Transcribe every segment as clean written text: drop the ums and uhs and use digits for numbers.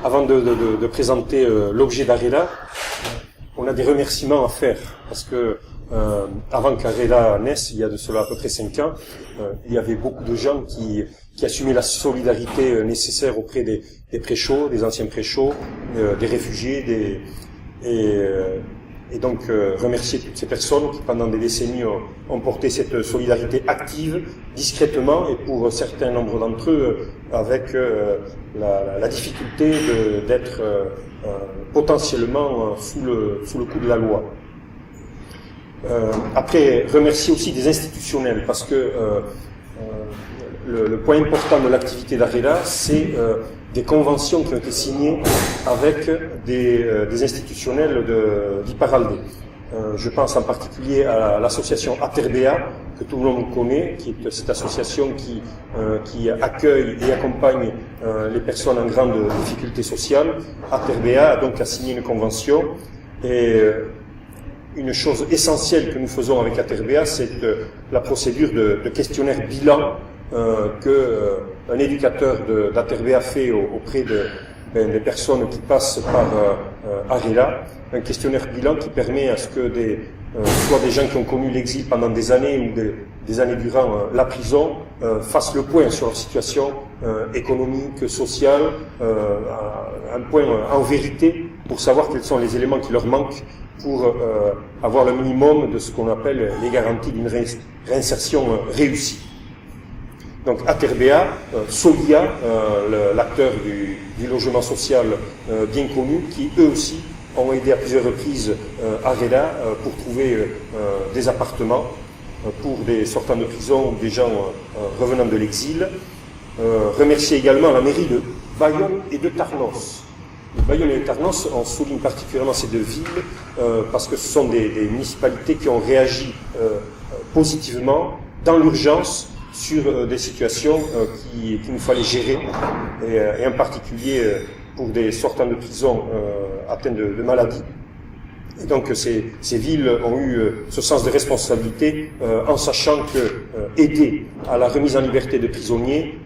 Avant de présenter l'objet d'Arela, on a des remerciements à faire, parce que avant qu'Arela naisse, il y a de cela à peu près 5 ans, il y avait beaucoup de gens qui assumaient la solidarité nécessaire auprès des préchauds, des anciens préchauds, des réfugiés, et donc remercier toutes ces personnes qui pendant des décennies ont porté cette solidarité active, discrètement, et pour un certain nombre d'entre eux avec la difficulté d'être potentiellement sous le coup de la loi. Après, remercier aussi des institutionnels, parce que le point important de l'activité d'Arela, c'est des conventions qui ont été signées avec des institutionnels d'Iparralde. Je pense en particulier à l'association Aterbea, que tout le monde connaît, qui est cette association qui accueille et accompagne les personnes en grande difficulté sociale. Aterbea donc a signé une convention, et une chose essentielle que nous faisons avec Aterbea, c'est la procédure de questionnaire bilan que un éducateur d'Aterbea fait auprès des personnes qui passent par Arela, un questionnaire bilan qui permet à ce que soit des gens qui ont connu l'exil pendant des années ou des années durant la prison fassent le point sur leur situation économique, sociale, un point en vérité pour savoir quels sont les éléments qui leur manquent pour avoir le minimum de ce qu'on appelle les garanties d'une réinsertion réussie. Donc Aterbea, Solia, l'acteur du logement social bien connu, qui eux aussi ont aidé à plusieurs reprises Arela pour trouver des appartements pour des sortants de prison ou des gens revenant de l'exil. Remercier également la mairie de Bayonne et de Tarnos. Bayonne et Tarnos, on souligne particulièrement ces deux villes parce que ce sont des municipalités qui ont réagi positivement dans l'urgence sur des situations qu'il nous fallait gérer, et en particulier pour des sortants de prison atteints de maladies. Et donc ces villes ont eu ce sens de responsabilité en sachant que aider à la remise en liberté de prisonniers,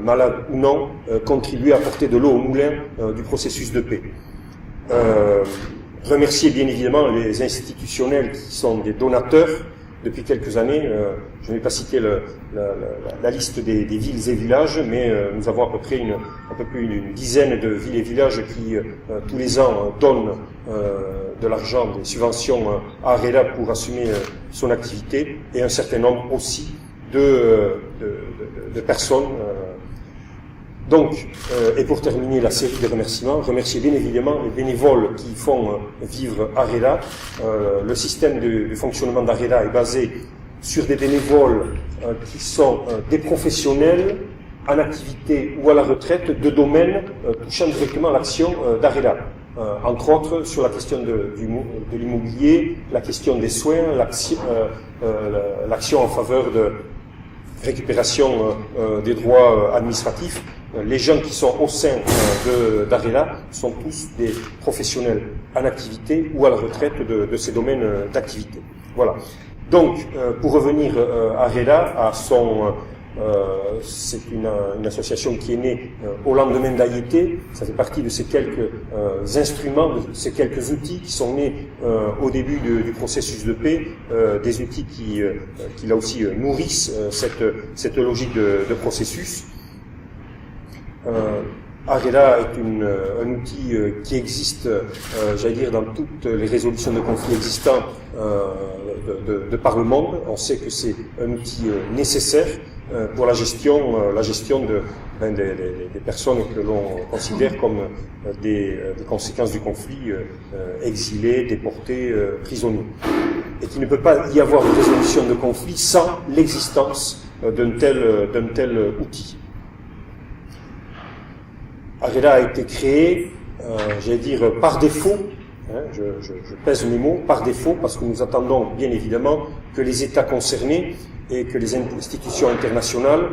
malades ou non, contribuer à apporter de l'eau au moulin du processus de paix. Remercier bien évidemment les institutionnels qui sont des donateurs. Depuis quelques années, je ne vais pas citer la liste des villes et villages, mais nous avons à peu près une dizaine de villes et villages qui, tous les ans, donnent de l'argent, des subventions à Arela pour assumer son activité, et un certain nombre aussi de personnes. Donc, et pour terminer la série de remerciements, remercier bien évidemment les bénévoles qui font vivre Arela. Le système de fonctionnement d'Arela est basé sur des bénévoles qui sont des professionnels en activité ou à la retraite de domaines touchant directement l'action d'Arela. Entre autres sur la question de l'immobilier, la question des soins, l'action en faveur de récupération des droits administratifs. Les gens qui sont au sein d'Arela sont tous des professionnels en activité ou à la retraite de ces domaines d'activité. Voilà. Donc, pour revenir à Arela, c'est une association qui est née au lendemain d'Aïété. Ça fait partie de ces quelques instruments, de ces quelques outils qui sont nés au début du processus de paix, des outils qui là aussi nourrissent cette logique de processus. Arela est un outil qui existe, j'allais dire, dans toutes les résolutions de conflits existants de par le monde. On sait que c'est un outil nécessaire pour la gestion des personnes que l'on considère comme des conséquences du conflit, exilés, déportés, prisonniers. Et qu'il ne peut pas y avoir de résolution de conflit sans l'existence d'un tel outil. Arela a été créé, j'allais dire, par défaut, je pèse mes mots, par défaut, parce que nous attendons bien évidemment que les États concernés et que les institutions internationales,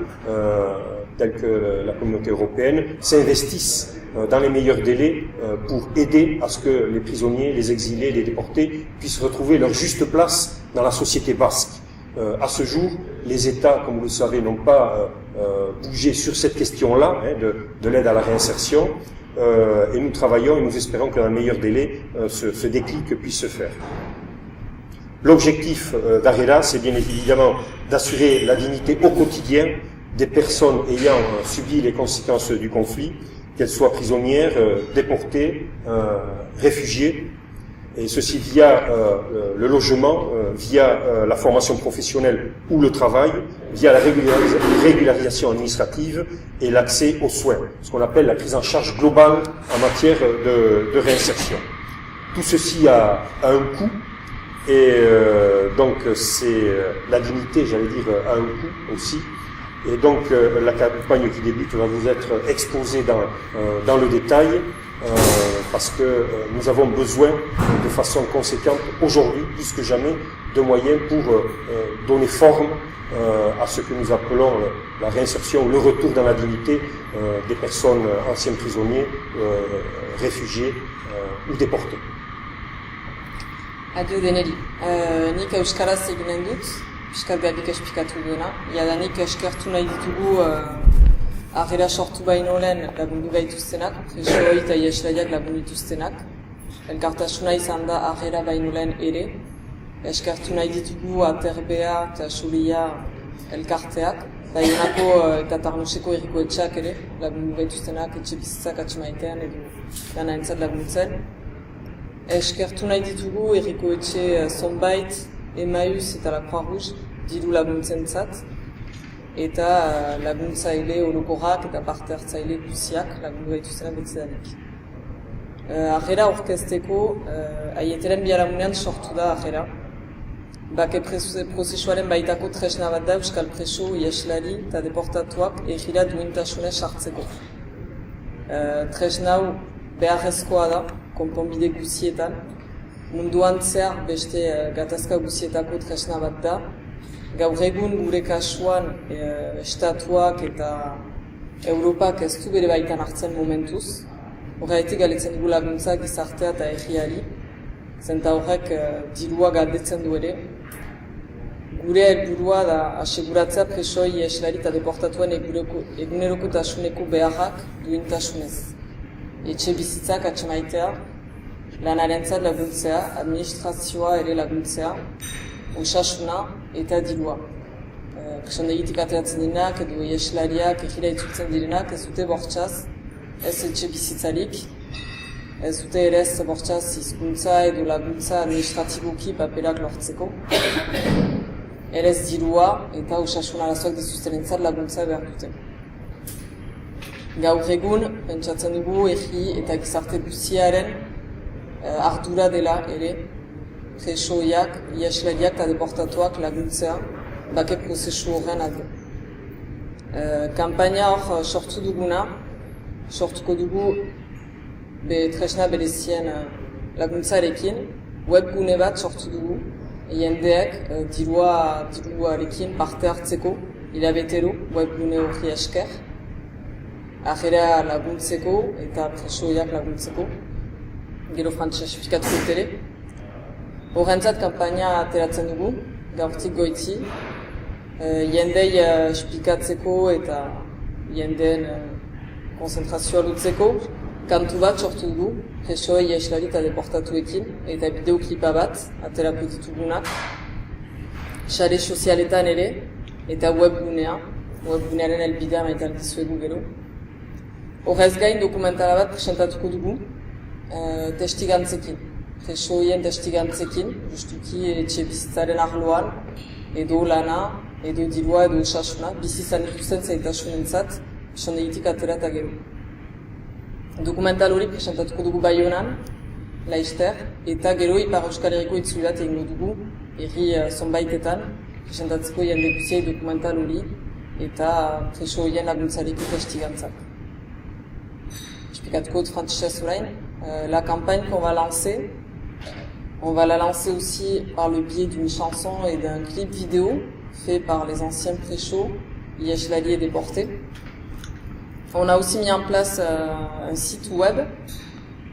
telles que la communauté européenne, s'investissent dans les meilleurs délais pour aider à ce que les prisonniers, les exilés, les déportés puissent retrouver leur juste place dans la société basque. À ce jour, les États, comme vous le savez, n'ont pas bougé sur cette question-là, de l'aide à la réinsertion. et nous travaillons et nous espérons que dans le meilleur délai, ce déclic puisse se faire. L'objectif d'Arela, c'est bien évidemment d'assurer la dignité au quotidien des personnes ayant subi les conséquences du conflit, qu'elles soient prisonnières, déportées, réfugiées, et ceci via le logement, via la formation professionnelle ou le travail, via la régularisation administrative et l'accès aux soins, ce qu'on appelle la prise en charge globale en matière de réinsertion. Tout ceci a un coût, et donc c'est la dignité, j'allais dire, a un coût aussi. Et donc la campagne qui débute va vous être exposée dans le détail, parce que nous avons besoin de façon conséquente aujourd'hui, plus que jamais, de moyens pour donner forme à ce que nous appelons la réinsertion, le retour dans la dignité des personnes anciens prisonniers, réfugiés ou déportés. Adio deneri. Nik euskaraz eginen dut, pixkat behabik esplikatu duena. Jadanik eskertu nahi ditugu Arela sortu baino lehen lagundu gaituztenak, presoei eta ieslaiak lagundu dituztenak. Elkartasuna izan da Arela baino lehen ere. Eskertu nahi ditugu Aterbea eta Xulia elkarteak. Baionako eta Tarnoseko herriko etxeak ere lagundu gaituztenak, etxe bizitzak atxemaitean edo dana entzat laguntzen. Eskertu nahi ditugu herriko etxe zonbait, Emmaüs eta la Croix-Rouge diru laguntzentzat, eta laguntzaile orokorrak eta parte hartzaile guziak lagundu gaituztenak betzidanik. Arela orkesteko aieteren biharamunean sortu da Arela. Bake prozesuaren baitako tresna bat da euskal preso, ieslari eta deportatuak egira duintasunez sartzeko. Tresna hau beharrezkoa da, konponbide guzietan. Munduan zehar beste gatazka guzietako tresna bat da. Gaur egun gure kasuan estatuak eta Europak ez du bere baitan hartzen momentuz. Horregatik galetzen dugu laguntza gizartea eta herriari. Zenta horrek dirua galdetzen du ere. Gure helburua da aseguratzea presoi, ieslari eta deportatuen egunerokotasuneko beharrak duintasunez. Etxe bizitzak atxemaitea, lanarentzat laguntzea, administrazioa ere laguntzea, osasuna eta dirua. Presondegitik ateratzen direnak edo ieslariak egira itzultzen direnak ez dute bortxaz, ez etxe bizitzarik, ez dute ere ez bortxaz hizkuntza edo laguntza administratiboki paperak lortzeko. Erez dirua eta osasuna arazoak dituztenentzat laguntza behar dute. Gaur egun, pentsatzen dugu herri eta gizarte guziaren ardura dela ere, presoiak, ieslariak eta deportatuak laguntzea, bake prozesu horren alde. Kampaina hor sortu duguna, sortuko dugu tresna berezien laguntzarekin, webgune bat sortu dugu, jendeek diruarekin parte hartzeko, hilabetero webgune horri esker, Arela laguntzeko eta presoiak laguntzeko, gero frantses fikatuko ere. Horrentzat kampaina ateratzen dugu, gaurtik goiti, jendei esplikatzeko eta jendeen konzentrazioa lutzeko, kantu bat sortu dugu, presoei, ieslari eta deportatuekin, eta bideoklipa bat aterako ditugunak, sare sozialetan ere, eta webgunearen helbidea maitan dizuegu gero. Horrez gain dokumentala bat presentatuko dugu, testigantzekin, presoien testigantzekin, justuki etxe bizitzaren arloan, edo lana, edo dirua, edo osasuna, bizizan ikusten zaitasunentzat, presondegitik atera eta gero. Dokumental hori presentatuko dugu Baionan, Laister, eta gero Ipar Euskal Herriko itzuliat egingo dugu, herri zonbaitetan, presentatzeko jende guziei dokumental hori, eta presoien laguntzarekin testigantzak. Expliquatuko dut frantsesez orain. La campagne qu'on va lancer, on va la lancer aussi par le biais d'une chanson et d'un clip vidéo fait par les anciens préchauds, ieslari et déportés. On a aussi mis en place un site web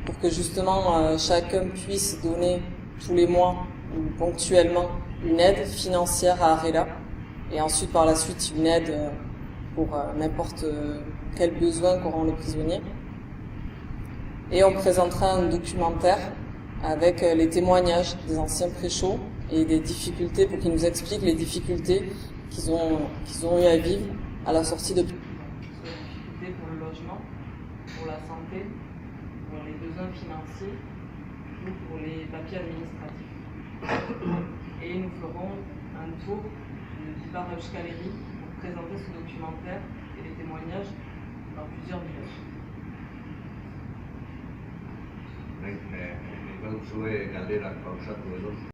pour que justement chacun puisse donner tous les mois ou ponctuellement une aide financière à Arela et ensuite par la suite une aide pour n'importe quel besoin qu'auront les prisonniers. Et on présentera un documentaire avec les témoignages des anciens préchauds et des difficultés, pour qu'ils nous expliquent les difficultés qu'ils ont eu à vivre à la sortie de... Difficultés pour le logement, pour la santé, pour les besoins financiers ou pour les papiers administratifs. Et nous ferons un tour du barrage Caléry pour présenter ce documentaire et les témoignages dans plusieurs villages. Nik baduzue galderak pausatu edo.